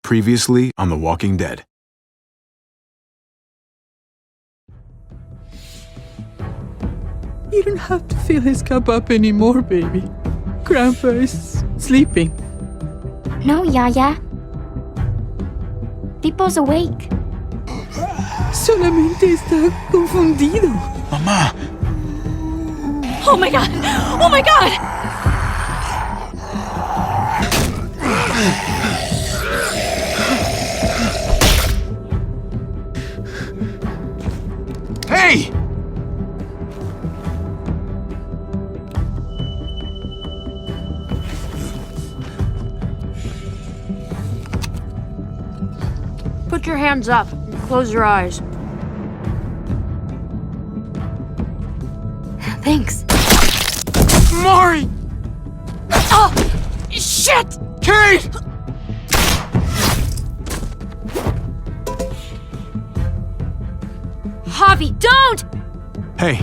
Previously on The Walking Dead. You don't have to fill his cup up anymore, baby. Grandpa is sleeping. No, Yaya. Pipo's awake. Solamente está confundido. Mamá! Oh my god! Oh my god! Hey! Put your hands up and close your eyes. Thanks. Mari! Oh! Shit! Kate! Javi, don't! Hey.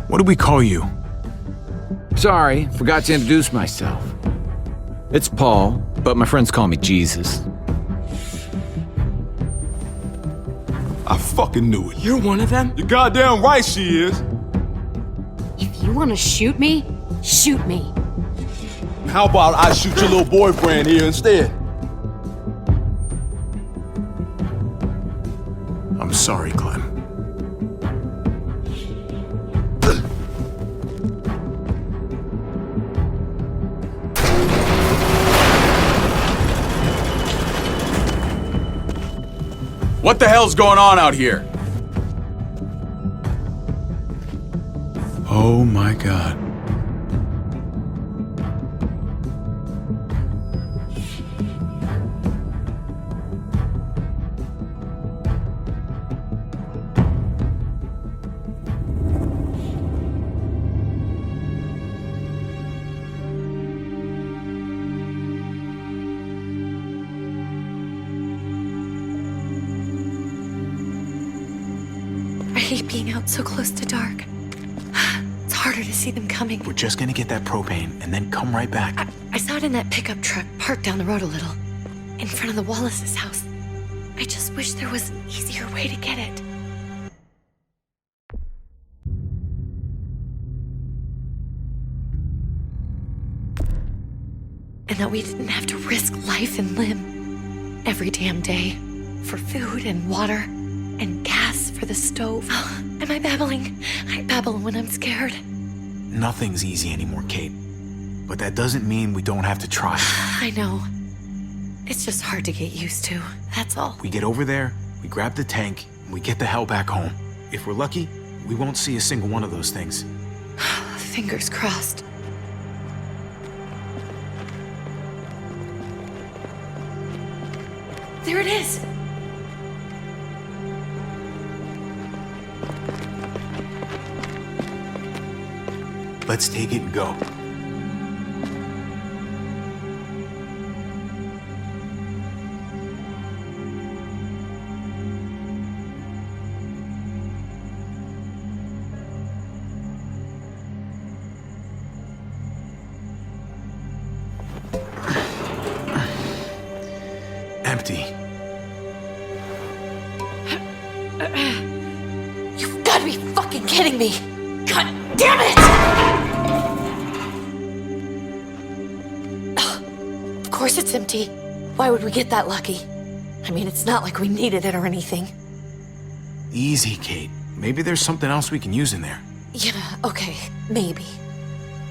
What do we call you? Sorry, forgot to introduce myself. It's Paul, but my friends call me Jesus. I fucking knew it. You're one of them? You're goddamn right she is. If you want to shoot me, shoot me. How about I shoot your little boyfriend here instead? I'm sorry, Clem. What the hell's going on out here? Oh my God. I hate being out so close to dark. It's harder to see them coming. We're just gonna get that propane and then come right back. I saw it in that pickup truck parked down the road a little, in front of the Wallace's house. I just wish there was an easier way to get it. And that we didn't have to risk life and limb every damn day for food and water and gas for the stove. Am I babbling? I babble when I'm scared. Nothing's easy anymore, Kate. But that doesn't mean we don't have to try. I know. It's just hard to get used to, that's all. We get over there, we grab the tank, and we get the hell back home. If we're lucky, we won't see a single one of those things. Fingers crossed. There it is! Let's take it and go. Empty. You've got to be fucking kidding me! God damn it! Of course it's empty. Why would we get that lucky? I mean, it's not like we needed it or anything. Easy, Kate. Maybe there's something else we can use in there. Yeah, okay, maybe.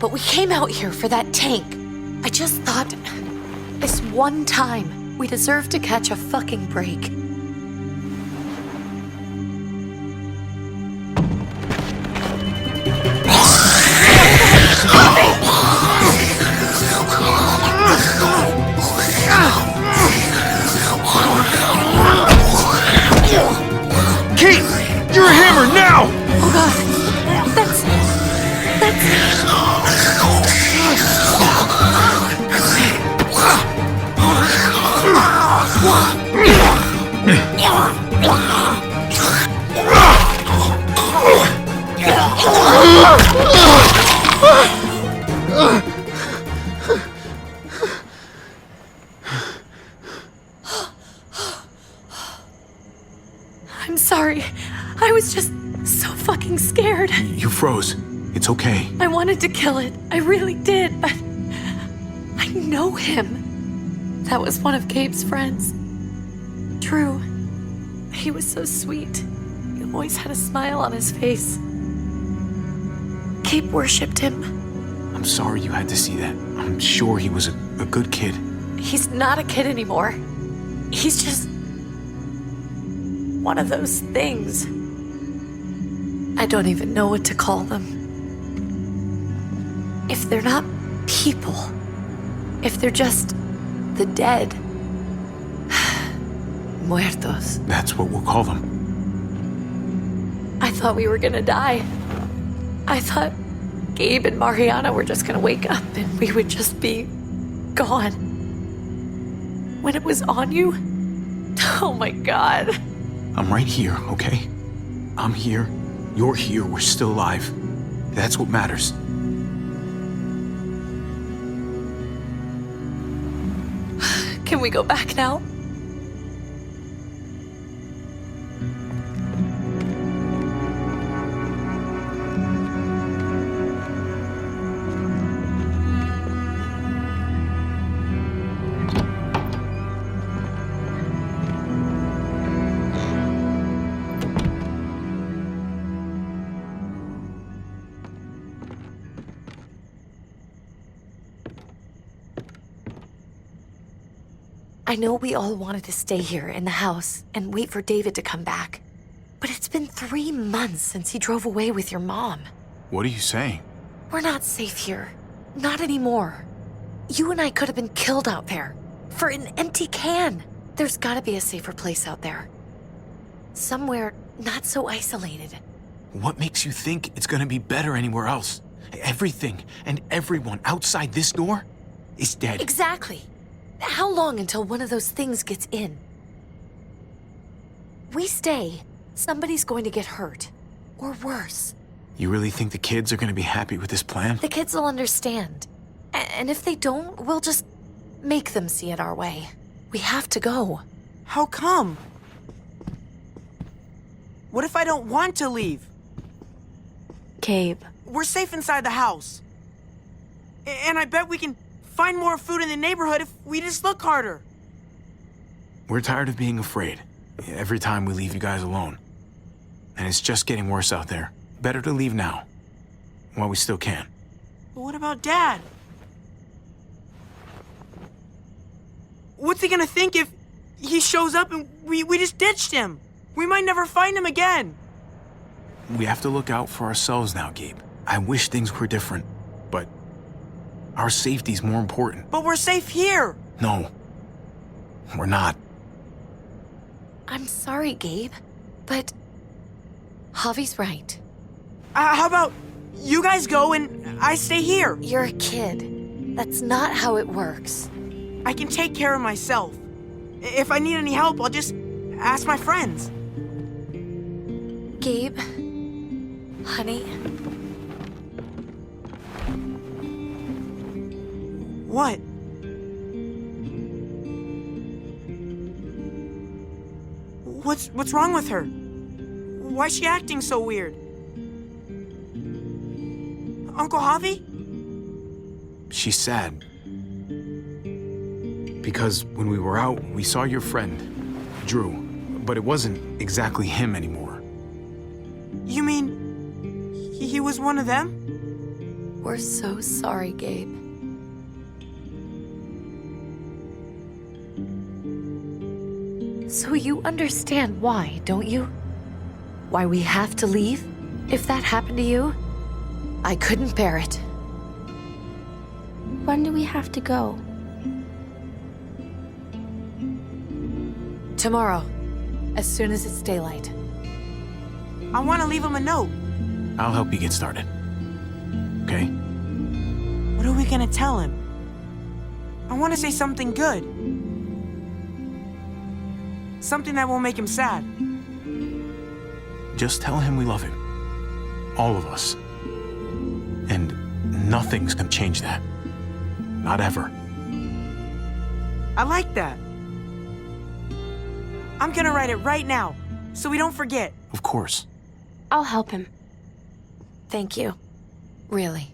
But we came out here for that tank. I just thought, this one time, we deserve to catch a fucking break. Kate! You're a hammer now! Oh god, that's... froze. It's okay. I wanted to kill it. I really did, but I know him. That was one of Gabe's friends. Drew. He was so sweet. He always had a smile on his face. Gabe worshipped him. I'm sorry you had to see that. I'm sure he was a good kid. He's not a kid anymore. He's just one of those things. I don't even know what to call them. If they're not people, if they're just the dead, muertos. That's what we'll call them. I thought we were gonna die. I thought Gabe and Mariana were just gonna wake up and we would just be gone. When it was on you, oh my God. I'm right here, okay? I'm here. You're here. We're still alive. That's what matters. Can we go back now? I know we all wanted to stay here in the house and wait for David to come back. But it's been 3 months since he drove away with your mom. What are you saying? We're not safe here. Not anymore. You and I could have been killed out there. For an empty can. There's gotta be a safer place out there. Somewhere not so isolated. What makes you think it's gonna be better anywhere else? Everything and everyone outside this door is dead. Exactly. How long until one of those things gets in? We stay, somebody's going to get hurt. Or worse. You really think the kids are gonna be happy with this plan? The kids will understand. And if they don't, we'll just make them see it our way. We have to go. How come? What if I don't want to leave? Gabe. We're safe inside the house. And I bet we can find more food in the neighborhood if we just look harder. We're tired of being afraid. Every time we leave you guys alone. And it's just getting worse out there. Better to leave now. While we still can. But what about Dad? What's he gonna think if he shows up and we just ditched him? We might never find him again. We have to look out for ourselves now, Gabe. I wish things were different, but our safety's more important. But we're safe here. No, we're not. I'm sorry, Gabe, but Javi's right. How about you guys go and I stay here? You're a kid. That's not how it works. I can take care of myself. If I need any help, I'll just ask my friends. Gabe, honey. What? What's wrong with her? Why's she acting so weird? Uncle Javi? She's sad. Because when we were out, we saw your friend, Drew. But it wasn't exactly him anymore. You mean he was one of them? We're so sorry, Gabe. So you understand why, don't you? Why we have to leave? If that happened to you, I couldn't bear it. When do we have to go? Tomorrow, as soon as it's daylight. I want to leave him a note. I'll help you get started. Okay? What are we gonna tell him? I want to say something good. Something that won't make him sad. Just tell him we love him. All of us. And nothing's gonna change that. Not ever. I like that. I'm gonna write it right now, so we don't forget. Of course. I'll help him. Thank you. Really.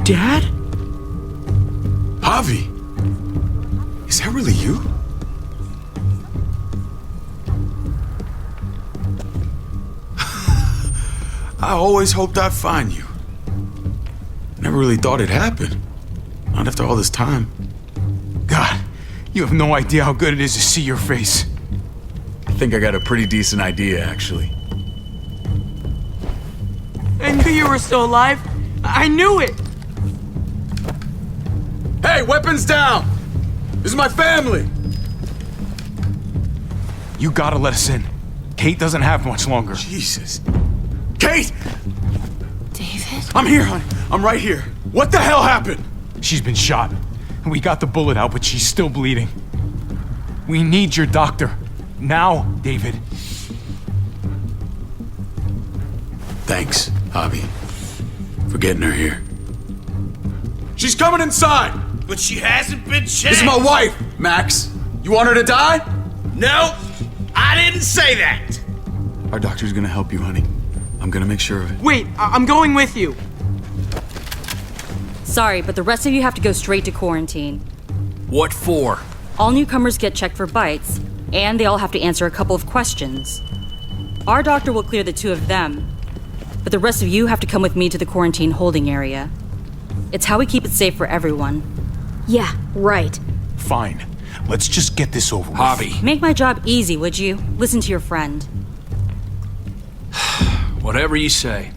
Dad? Javi! Is that really you? I always hoped I'd find you. Never really thought it'd happen. Not after all this time. God, you have no idea how good it is to see your face. I think I got a pretty decent idea, actually. I knew you were still alive. I knew it. Hey, weapons down! This is my family! You gotta let us in. Kate doesn't have much longer. Jesus. Kate! David? I'm here, honey. I'm right here. What the hell happened? She's been shot. We got the bullet out, but she's still bleeding. We need your doctor. Now, David. Thanks, Javi, for getting her here. She's coming inside! But she hasn't been checked. This is my wife, Max. You want her to die? No, I didn't say that. Our doctor's gonna help you, honey. I'm gonna make sure of it. Wait, I'm going with you. Sorry, but the rest of you have to go straight to quarantine. What for? All newcomers get checked for bites, and they all have to answer a couple of questions. Our doctor will clear the two of them, but the rest of you have to come with me to the quarantine holding area. It's how we keep it safe for everyone. Yeah, right. Fine. Let's just get this over with. Javi. Make my job easy, would you? Listen to your friend. Whatever you say.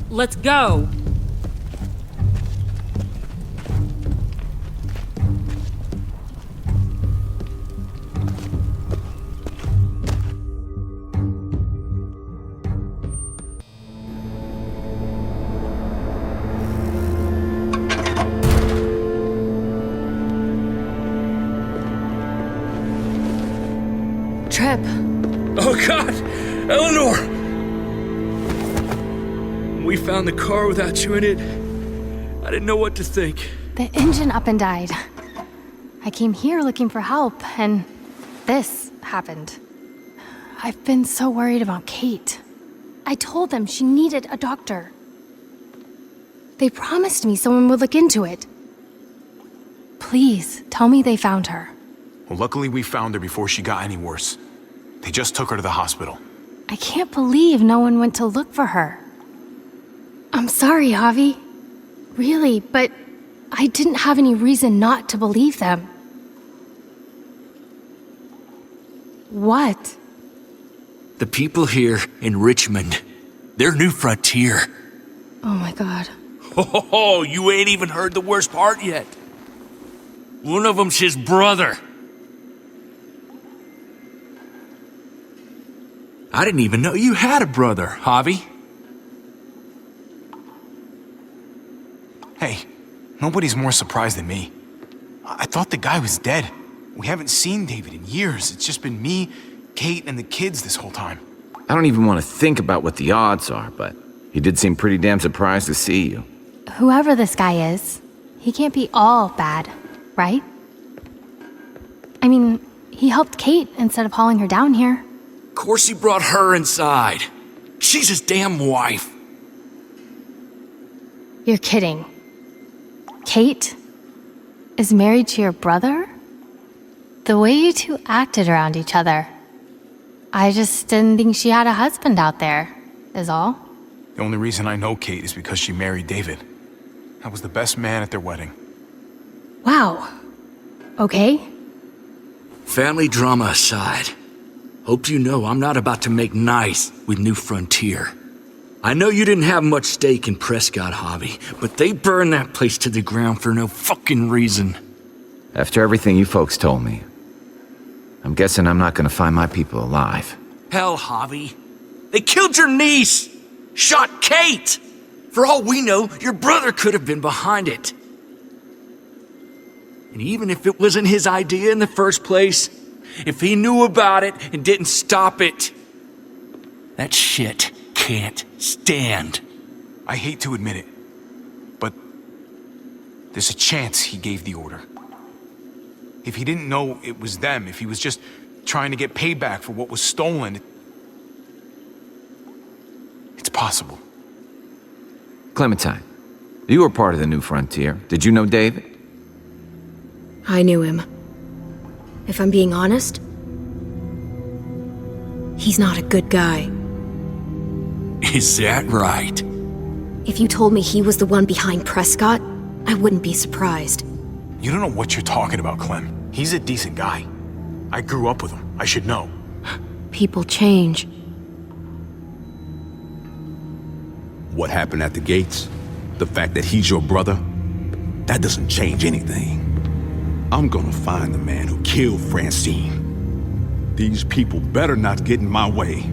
Let's go! Trip. Oh God, Eleanor! When we found the car without you in it, I didn't know what to think. The engine up and died. I came here looking for help, and this happened. I've been so worried about Kate. I told them she needed a doctor. They promised me someone would look into it. Please, tell me they found her. Well, luckily we found her before she got any worse. They just took her to the hospital. I can't believe no one went to look for her. I'm I'm sorry, Javi. Really, but I didn't have any reason not to believe them. What? The people here in Richmond, their new frontier. Oh my god. Oh, you ain't even heard the worst part yet. One of them's his brother. I didn't even know you had a brother, Javi. Hey, nobody's more surprised than me. I thought the guy was dead. We haven't seen David in years. It's just been me, Kate, and the kids this whole time. I don't even want to think about what the odds are, but he did seem pretty damn surprised to see you. Whoever this guy is, he can't be all bad, right? I mean, he helped Kate instead of hauling her down here. Of course he brought her inside. She's his damn wife. You're kidding. Kate is married to your brother? The way you two acted around each other. I just didn't think she had a husband out there, is all. The only reason I know Kate is because she married David. I was the best man at their wedding. Wow. Okay. Family drama aside, hope you know I'm not about to make nice with New Frontier. I know you didn't have much stake in Prescott, Javi, but they burned that place to the ground for no fucking reason. After everything you folks told me, I'm guessing I'm not gonna find my people alive. Hell, Javi. They killed your niece! Shot Kate! For all we know, your brother could have been behind it. And even if it wasn't his idea in the first place, if he knew about it and didn't stop it, that shit can't stand. I hate to admit it, but there's a chance he gave the order. If he didn't know it was them, if he was just trying to get payback for what was stolen, it's possible. Clementine, you were part of the New Frontier. Did you know David? I knew him. If I'm being honest, he's not a good guy. Is that right? If you told me he was the one behind Prescott, I wouldn't be surprised. You don't know what you're talking about, Clem. He's a decent guy. I grew up with him. I should know. People change. What happened at the gates? The fact that he's your brother? That doesn't change anything. I'm gonna find the man who killed Francine. These people better not get in my way.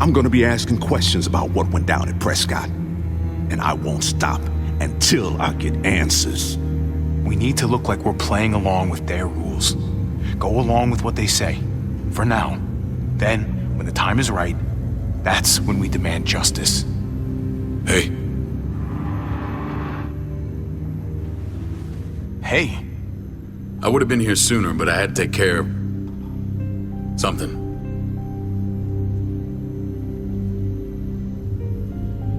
I'm gonna be asking questions about what went down at Prescott. And I won't stop until I get answers. We need to look like we're playing along with their rules. Go along with what they say. For now. Then, when the time is right, that's when we demand justice. Hey. Hey. I would have been here sooner, but I had to take care of something.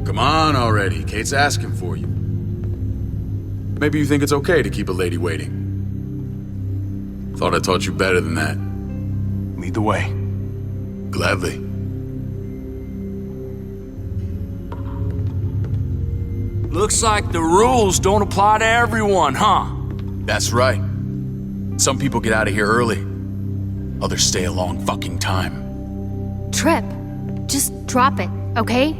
Come on already. Kate's asking for you. Maybe you think it's okay to keep a lady waiting. Thought I taught you better than that. Lead the way. Gladly. Looks like the rules don't apply to everyone, huh? That's right. Some people get out of here early. Others stay a long fucking time. Trip, just drop it, okay?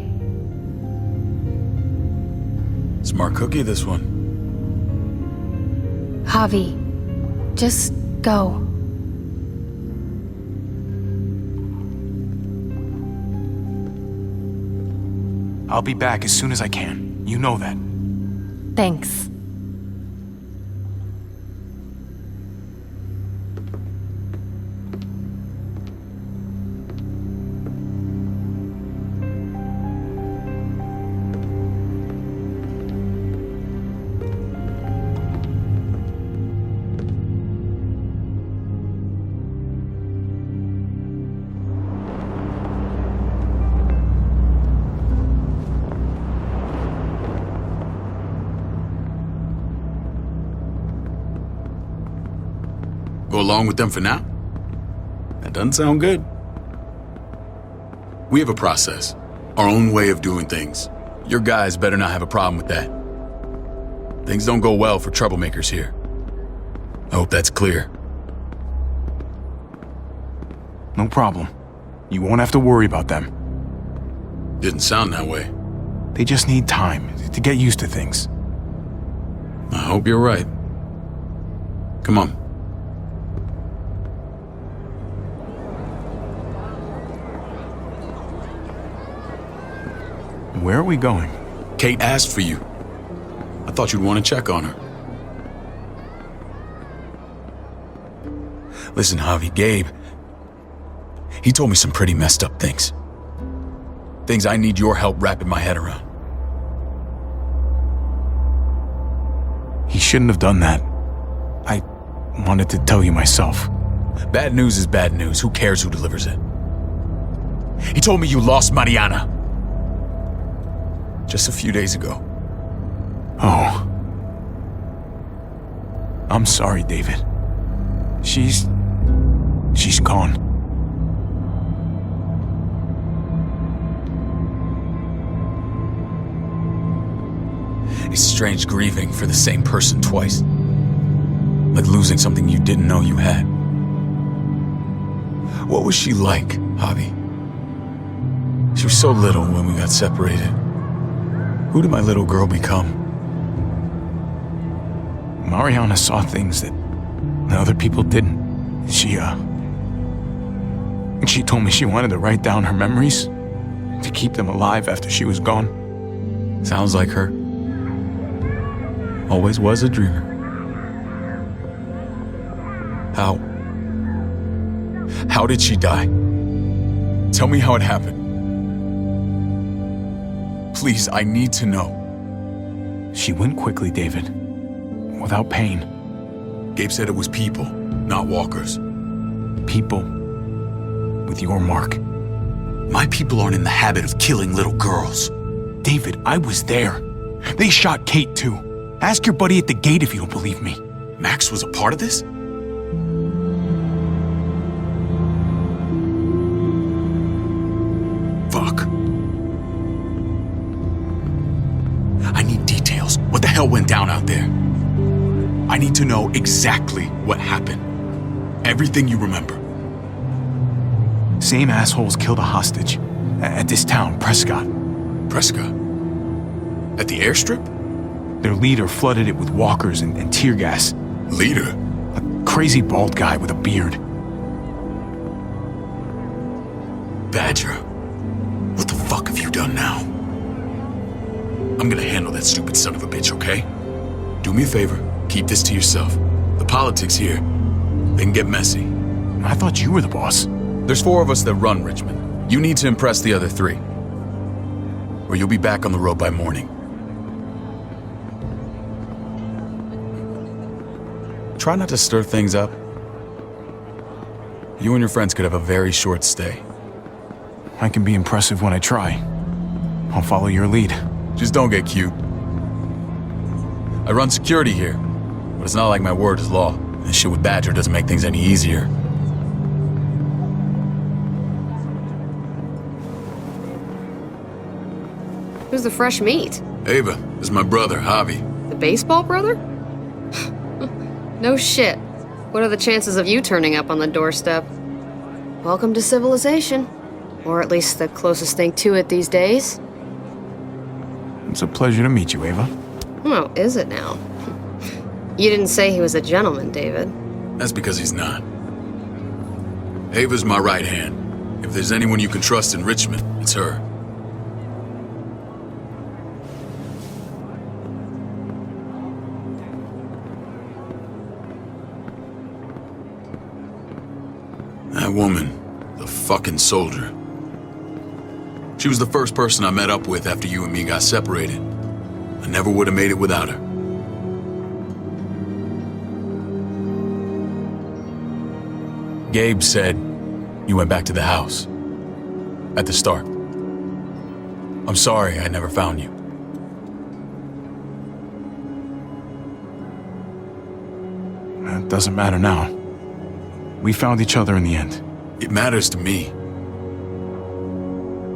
Smart cookie, this one. Javi, just go. I'll be back as soon as I can. You know that. Thanks. Go along with them for now? That doesn't sound good. We have a process, our own way of doing things. Your guys better not have a problem with that. Things don't go well for troublemakers here. I hope that's clear. No problem. You won't have to worry about them. Didn't sound that way. They just need time to get used to things. I hope you're right. Come on. Where are we going? Kate asked for you. I thought you'd want to check on her. Listen, Javi, Gabe, he told me some pretty messed up things. Things I need your help wrapping my head around. He shouldn't have done that. I wanted to tell you myself. Bad news is bad news. Who cares who delivers it? He told me you lost Mariana. Just a few days ago. Oh. I'm sorry, David. She's gone. It's strange grieving for the same person twice. Like losing something you didn't know you had. What was she like, Javi? She was so little when we got separated. Who did my little girl become? Mariana saw things that other people didn't. She told me she wanted to write down her memories to keep them alive after she was gone. Sounds like her. Always was a dreamer. How did she die? Tell me how it happened. Please, I need to know. She went quickly, David. Without pain. Gabe said it was people, not walkers. People with your mark. My people aren't in the habit of killing little girls. David, I was there. They shot Kate too. Ask your buddy at the gate if you don't believe me. Max was a part of this? Fuck. I need details. What the hell went down out there? I need to know exactly what happened. Everything you remember. Same assholes killed a hostage at this town, Prescott. Prescott? At the airstrip? Their leader flooded it with walkers and tear gas. Leader? A crazy bald guy with a beard. Badger, what the fuck have you done now? I'm gonna handle that stupid son of a bitch, okay? Do me a favor, keep this to yourself. The politics here, they can get messy. I thought you were the boss. There's 4 of us that run Richmond. You need to impress the other 3. Or you'll be back on the road by morning. Try not to stir things up. You and your friends could have a very short stay. I can be impressive when I try. I'll follow your lead. Just don't get cute. I run security here, but it's not like my word is law. This shit with Badger doesn't make things any easier. Who's the fresh meat? Ava, this is my brother, Javi. The baseball brother? No shit. What are the chances of you turning up on the doorstep? Welcome to civilization. Or at least the closest thing to it these days. It's a pleasure to meet you, Ava. Oh, is it now? You didn't say he was a gentleman, David. That's because he's not. Ava's my right hand. If there's anyone you can trust in Richmond, it's her. That woman, the fucking soldier. She was the first person I met up with after you and me got separated. I never would have made it without her. Gabe said you went back to the house. At the start. I'm sorry I never found you. It doesn't matter now. We found each other in the end. It matters to me.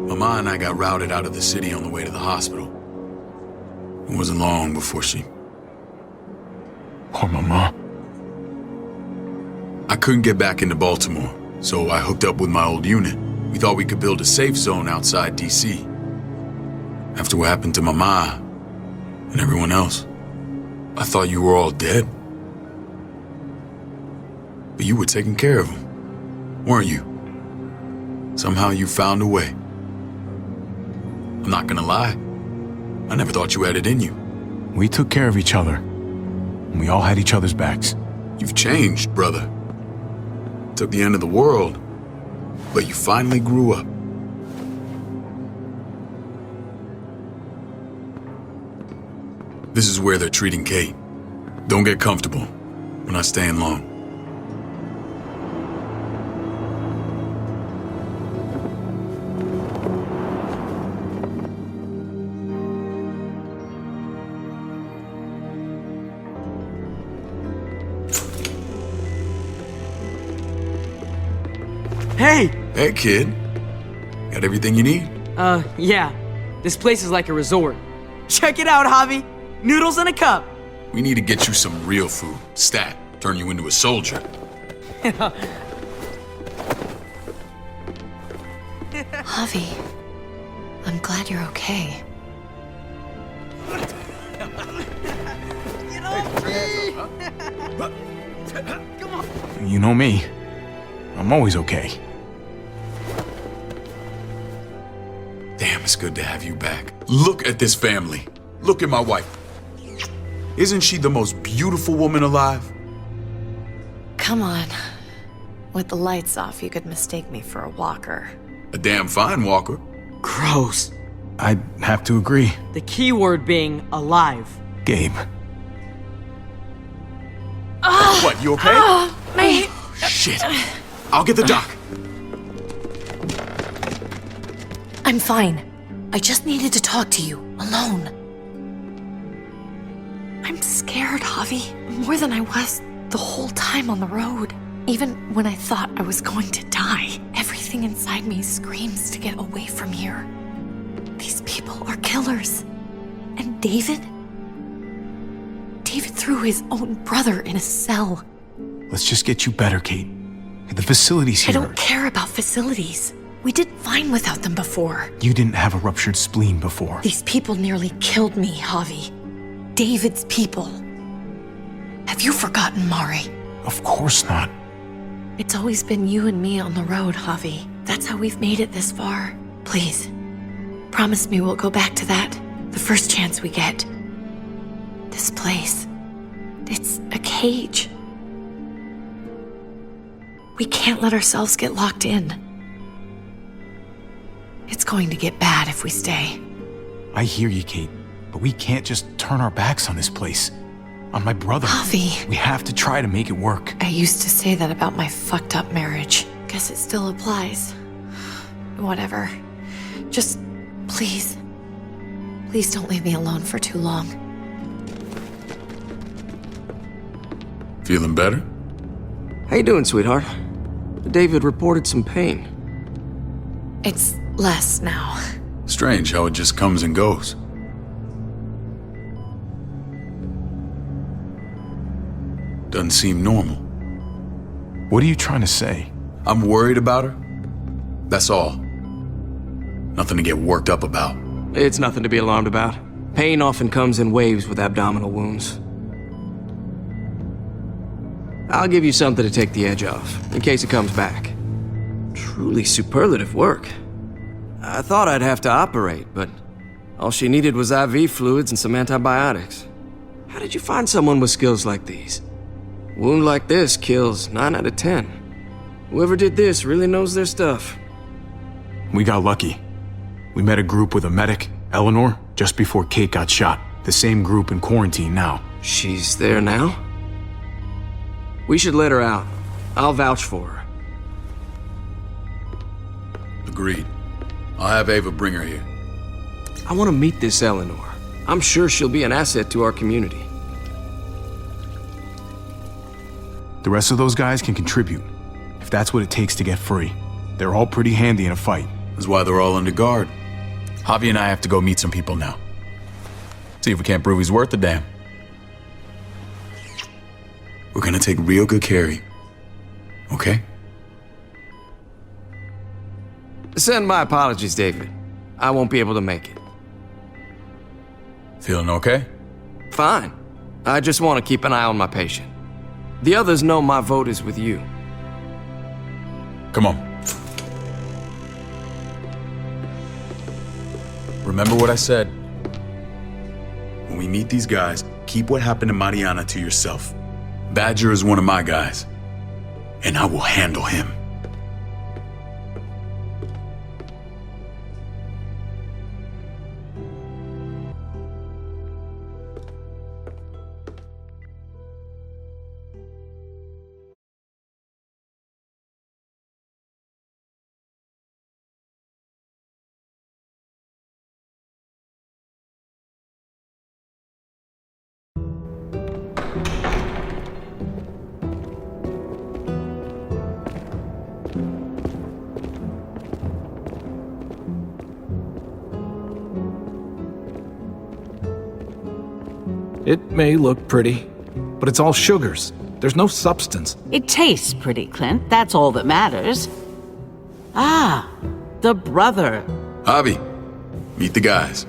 Mama and I got routed out of the city on the way to the hospital. It wasn't long before she... Poor Mama. I couldn't get back into Baltimore, so I hooked up with my old unit. We thought we could build a safe zone outside D.C. After what happened to Mama and everyone else, I thought you were all dead. But you were taking care of them, weren't you? Somehow you found a way. I'm not gonna lie. I never thought you had it in you. We took care of each other. And we all had each other's backs. You've changed, brother. Took the end of the world, but you finally grew up. This is where they're treating Kate. Don't get comfortable. We're not staying long. Hey! Hey, kid. Got everything you need? Yeah. This place is like a resort. Check it out, Javi. Noodles in a cup. We need to get you some real food. Stat. Turn you into a soldier. Javi, I'm glad you're okay. You know me. I'm always okay. Damn, it's good to have you back. Look at this family. Look at my wife. Isn't she the most beautiful woman alive? Come on. With the lights off, you could mistake me for a walker. A damn fine walker. Gross. I'd have to agree. The key word being alive. Gabe. What, you okay? Mate! Shit. I'll get the doc. I'm fine. I just needed to talk to you, alone. I'm scared, Javi. More than I was the whole time on the road. Even when I thought I was going to die, everything inside me screams to get away from here. These people are killers. And David? David threw his own brother in a cell. Let's just get you better, Kate. The facilities here... I don't care about facilities. We did fine without them before. You didn't have a ruptured spleen before. These people nearly killed me, Javi. David's people. Have you forgotten, Mari? Of course not. It's always been you and me on the road, Javi. That's how we've made it this far. Please, promise me we'll go back to that the first chance we get. This place, it's a cage. We can't let ourselves get locked in. It's going to get bad if we stay. I hear you, Kate, but we can't just turn our backs on this place. On my brother. Javi. We have to try to make it work. I used to say that about my fucked up marriage. Guess it still applies. Whatever. Just, please. Please don't leave me alone for too long. Feeling better? How you doing, sweetheart? David reported some pain. It's less now. Strange how it just comes and goes. Doesn't seem normal. What are you trying to say? I'm worried about her. That's all. Nothing to get worked up about. It's nothing to be alarmed about. Pain often comes in waves with abdominal wounds. I'll give you something to take the edge off, in case it comes back. Truly superlative work. I thought I'd have to operate, but all she needed was IV fluids and some antibiotics. How did you find someone with skills like these? A wound like this kills 9 out of 10. Whoever did this really knows their stuff. We got lucky. We met a group with a medic, Eleanor, just before Kate got shot. The same group in quarantine now. She's there now? We should let her out. I'll vouch for her. Agreed. I'll have Ava bring her here. I want to meet this Eleanor. I'm sure she'll be an asset to our community. The rest of those guys can contribute, if that's what it takes to get free. They're all pretty handy in a fight. That's why they're all under guard. Javi and I have to go meet some people now. See if we can't prove he's worth the damn. We're gonna take real good care of you. Okay? Send my apologies, David. I won't be able to make it. Feeling okay? Fine. I just want to keep an eye on my patient. The others know my vote is with you. Come on. Remember what I said. When we meet these guys, keep what happened to Mariana to yourself. Badger is one of my guys, and I will handle him. It may look pretty, but it's all sugars. There's no substance. It tastes pretty, Clint. That's all that matters. Ah, the brother. Javi, meet the guys.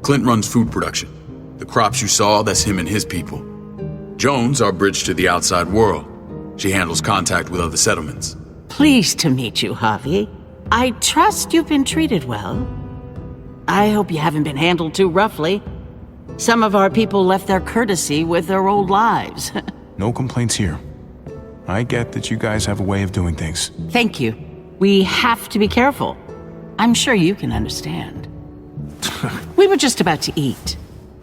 Clint runs food production. The crops you saw, that's him and his people. Jones, our bridge to the outside world. She handles contact with other settlements. Pleased to meet you, Javi. I trust you've been treated well. I hope you haven't been handled too roughly. Some of our people left their courtesy with their old lives. No complaints here. I get that you guys have a way of doing things. Thank you. We have to be careful. I'm sure you can understand. We were just about to eat.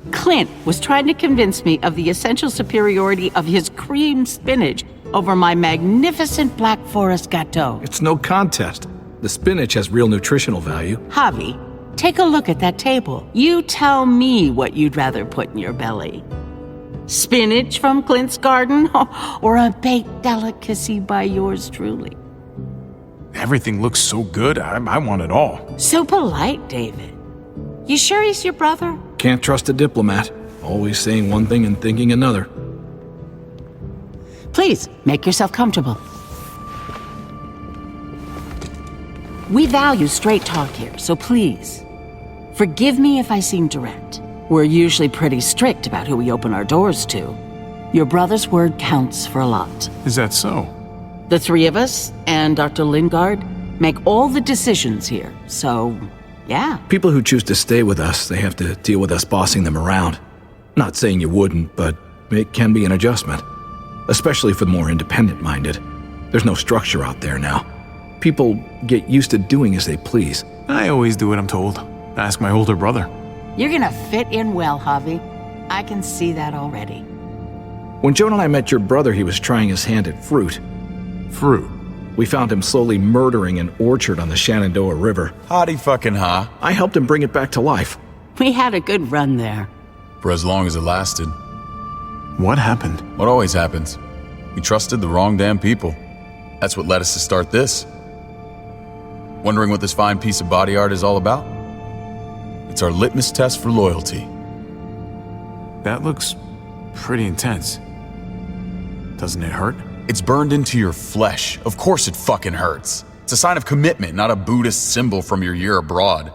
Clint was trying to convince me of the essential superiority of his cream spinach over my magnificent Black Forest gâteau. It's no contest. The spinach has real nutritional value. Javi, take a look at that table. You tell me what you'd rather put in your belly. Spinach from Clint's garden, or a baked delicacy by yours truly? Everything looks so good, I want it all. So polite, David. You sure he's your brother? Can't trust a diplomat. Always saying one thing and thinking another. Please, make yourself comfortable. We value straight talk here, so please, forgive me if I seem direct. We're usually pretty strict about who we open our doors to. Your brother's word counts for a lot. Is that so? The three of us and Dr. Lingard make all the decisions here, so yeah. People who choose to stay with us, they have to deal with us bossing them around. Not saying you wouldn't, but it can be an adjustment. Especially for the more independent-minded. There's no structure out there now. People get used to doing as they please. I always do what I'm told. Ask my older brother. You're gonna fit in well, Javi. I can see that already. When Joan and I met your brother, he was trying his hand at fruit. Fruit? We found him slowly murdering an orchard on the Shenandoah River. Howdy fucking ha. I helped him bring it back to life. We had a good run there. For as long as it lasted. What happened? What always happens. We trusted the wrong damn people. That's what led us to start this. Wondering what this fine piece of body art is all about? It's our litmus test for loyalty. That looks pretty intense. Doesn't it hurt? It's burned into your flesh. Of course it fucking hurts. It's a sign of commitment, not a Buddhist symbol from your year abroad.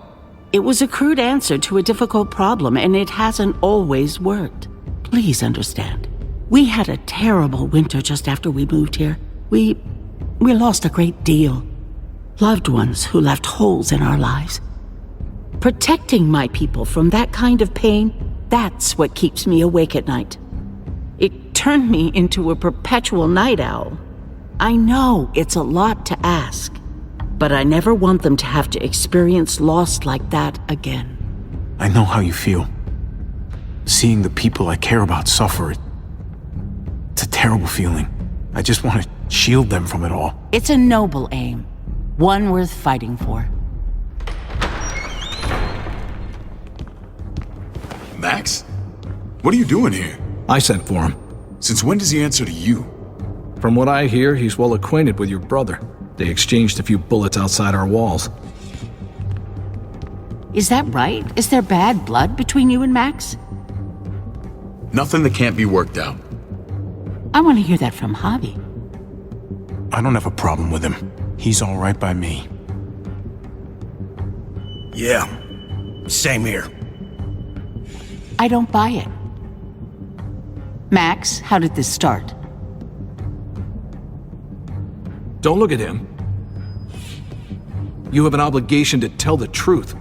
It was a crude answer to a difficult problem, and it hasn't always worked. Please understand. We had a terrible winter just after we moved here. We lost a great deal. Loved ones who left holes in our lives. Protecting my people from that kind of pain, that's what keeps me awake at night. It turned me into a perpetual night owl. I know it's a lot to ask, but I never want them to have to experience loss like that again. I know how you feel. Seeing the people I care about suffer, it's a terrible feeling. I just want to shield them from it all. It's a noble aim, one worth fighting for. Max? What are you doing here? I sent for him. Since when does he answer to you? From what I hear, he's well acquainted with your brother. They exchanged a few bullets outside our walls. Is that right? Is there bad blood between you and Max? Nothing that can't be worked out. I want to hear that from Javi. I don't have a problem with him. He's all right by me. Yeah, same here. I don't buy it. Max, how did this start? Don't look at him. You have an obligation to tell the truth.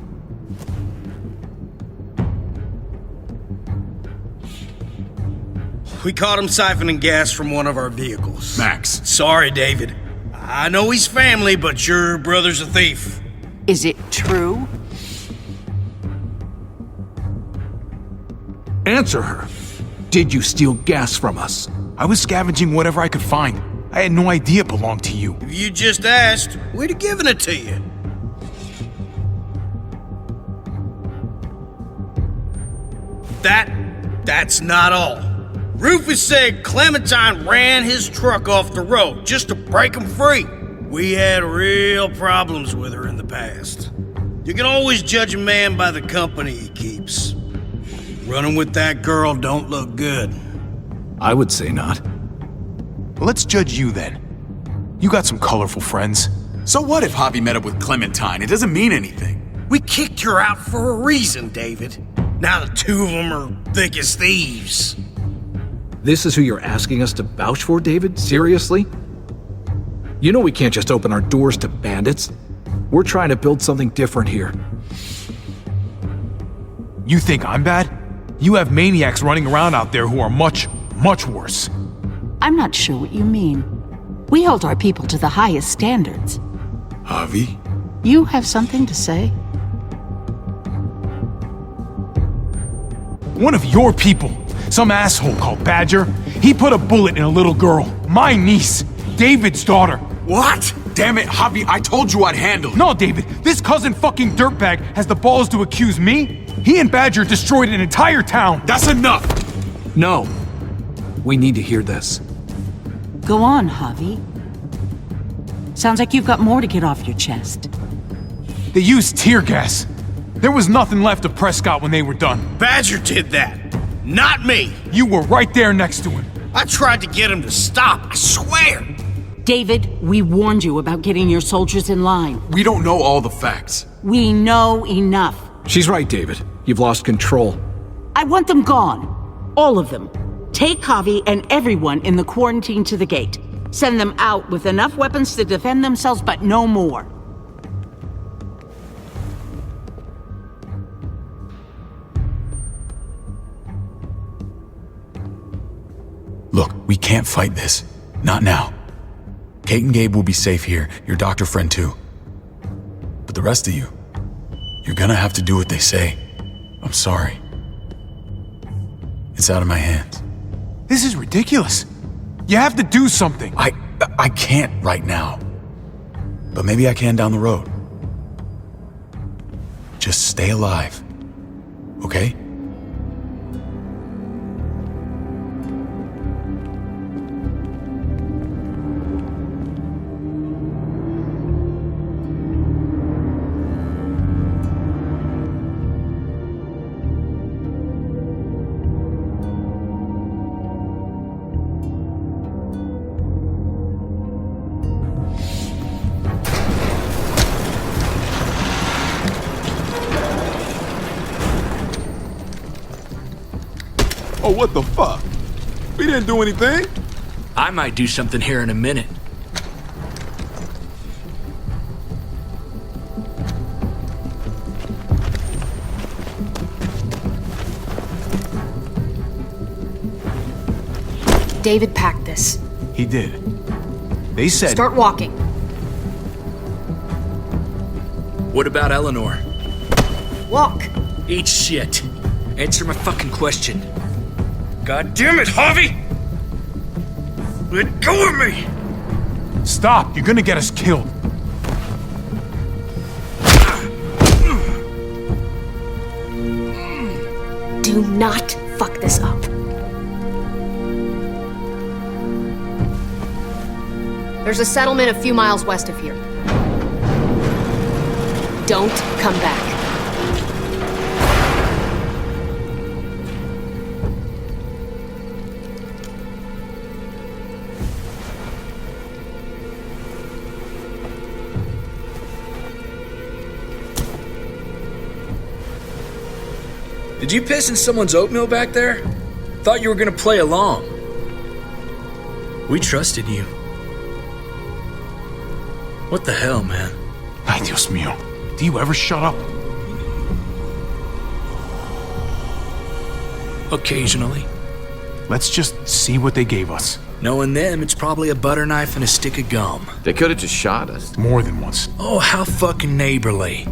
We caught him siphoning gas from one of our vehicles. Max. Sorry, David. I know he's family, but your brother's a thief. Is it true? Answer her. Did you steal gas from us? I was scavenging whatever I could find. I had no idea it belonged to you. If you just asked, we'd have given it to you. That's not all. Rufus said Clementine ran his truck off the road just to break him free. We had real problems with her in the past. You can always judge a man by the company he keeps. Running with that girl don't look good. I would say not. Well, let's judge you then. You got some colorful friends. So what if Javi met up with Clementine? It doesn't mean anything. We kicked her out for a reason, David. Now the two of them are thick as thieves. This is who you're asking us to vouch for, David? Seriously? You know we can't just open our doors to bandits. We're trying to build something different here. You think I'm bad? You have maniacs running around out there who are much, much worse. I'm not sure what you mean. We hold our people to the highest standards. Javi? You have something to say? One of your people, some asshole called Badger, he put a bullet in a little girl, my niece, David's daughter. What? Damn it, Javi, I told you I'd handle it. No, David, this cousin fucking dirtbag has the balls to accuse me? He and Badger destroyed an entire town. That's enough! No. We need to hear this. Go on, Javi. Sounds like you've got more to get off your chest. They used tear gas. There was nothing left of Prescott when they were done. Badger did that, not me. You were right there next to him. I tried to get him to stop, I swear. David, we warned you about getting your soldiers in line. We don't know all the facts. We know enough. She's right, David. You've lost control. I want them gone. All of them. Take Javi and everyone in the quarantine to the gate. Send them out with enough weapons to defend themselves, but no more. Look, we can't fight this. Not now. Kate and Gabe will be safe here, your doctor friend too. But the rest of you, you're gonna have to do what they say. I'm sorry. It's out of my hands. This is ridiculous. You have to do something. I can't right now. But maybe I can down the road. Just stay alive. Okay? Oh, what the fuck? We didn't do anything. I might do something here in a minute. David packed this. He did. They said... Start walking. What about Eleanor? Walk. Eat shit. Answer my fucking question. God damn it, Javi! Let go of me! Stop! You're gonna get us killed. Do not fuck this up. There's a settlement a few miles west of here. Don't come back. Did you piss in someone's oatmeal back there? Thought you were gonna play along. We trusted you. What the hell, man? Ay, Dios mío. Do you ever shut up? Occasionally. Let's just see what they gave us. Knowing them, it's probably a butter knife and a stick of gum. They could have just shot us. More than once. Oh, how fucking neighborly.